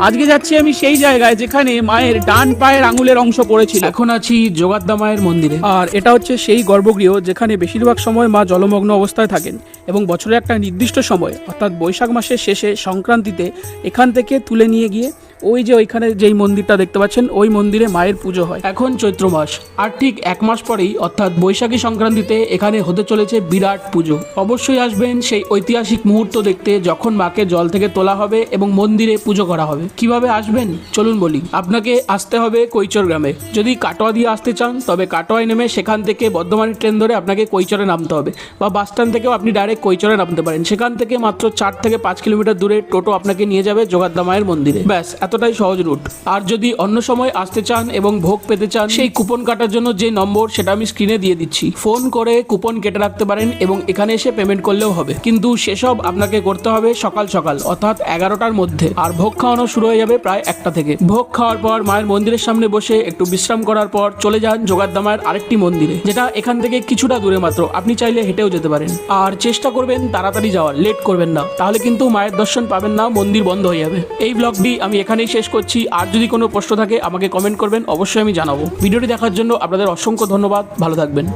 আজকে যাচ্ছি আমি সেই জায়গায় যেখানে মায়ের ডান পায়ের আঙুলের অংশ পড়েছিল। এখন আছি যোগাদ্দা মায়ের মন্দিরে, আর এটা হচ্ছে সেই গর্ভগৃহ যেখানে বেশিরভাগ সময় মা জলমগ্ন অবস্থায় থাকেন এবং বছরের একটা নির্দিষ্ট সময় অর্থাৎ বৈশাখ মাসের শেষে সংক্রান্তিতে এখান থেকে তুলে নিয়ে গিয়ে ওই যে ওইখানে যেই মন্দিরটা দেখতে পাচ্ছেন ওই মন্দিরে মায়ের পুজো হয়। এখন চৈত্র মাস, আর ঠিক এক মাস পরেই অর্থাৎ বৈশাখী সংক্রান্তিতে এখানে হতে চলেছে বিরাট পুজো। অবশ্যই আসবেন সেই ঐতিহাসিক মুহূর্ত দেখতে যখন মাকে জল থেকে তোলা হবে এবং মন্দিরে পুজো করা হবে। কিভাবে আসবেন চলুন বলি। আপনাকে আসতে হবে কৈচর গ্রামে। যদি কাটোয়া দিয়ে আসতে চান তবে কাটোয়ায় নেমে সেখান থেকে বর্ধমানের ট্রেন ধরে আপনাকে কৈচরে নামতে হবে, বা বাস স্ট্যান্ড থেকেও আপনি ডাইরেক্ট কৈচরে নামতে পারেন। সেখান থেকে মাত্র 4 থেকে 5 কিলোমিটার দূরে টোটো আপনাকে নিয়ে যাবে যোগাদ্দা মায়ের মন্দিরে। ব্যাস এতটাই সহজ রুট। আর যদি অন্য সময় আসতে চান এবং ভোগ পেতে চান, সেই কুপন কাটার জন্য যে নম্বর সেটা আমি স্ক্রিনে দিয়ে দিচ্ছি, ফোন করে কুপন কেটে রাখতে পারেন এবং এখানে এসে পেমেন্ট করলেও হবে। কিন্তু সেসব আপনাকে করতে হবে সকাল সকাল অর্থাৎ 11টার মধ্যে। আর ভোগ খাওয়ানো শুরু হয়ে যাবে প্রায় 1টা থেকে। ভোগ খাওয়ার পর মায়ের মন্দিরের সামনে বসে একটু বিশ্রাম করার পর চলে যান যোগাদ্দা মায়ের আরেকটি মন্দিরে, যেটা এখান থেকে কিছুটা দূরে মাত্র। আপনি চাইলে হেঁটেও যেতে পারেন। আর চেষ্টা করবেন তাড়াতাড়ি যাওয়ার, লেট করবেন না, তাহলে কিন্তু মায়ের দর্শন পাবেন না, মন্দির বন্ধ হয়ে যাবে। এই ব্লগটি আমি এখানেই শেষ করছি। আর যদি কোনো প্রশ্ন থাকে আমাকে কমেন্ট করবেন, অবশ্যই আমি জানাবো। ভিডিওটি দেখার জন্য আপনাদের অসংখ্য ধন্যবাদ। ভালো থাকবেন।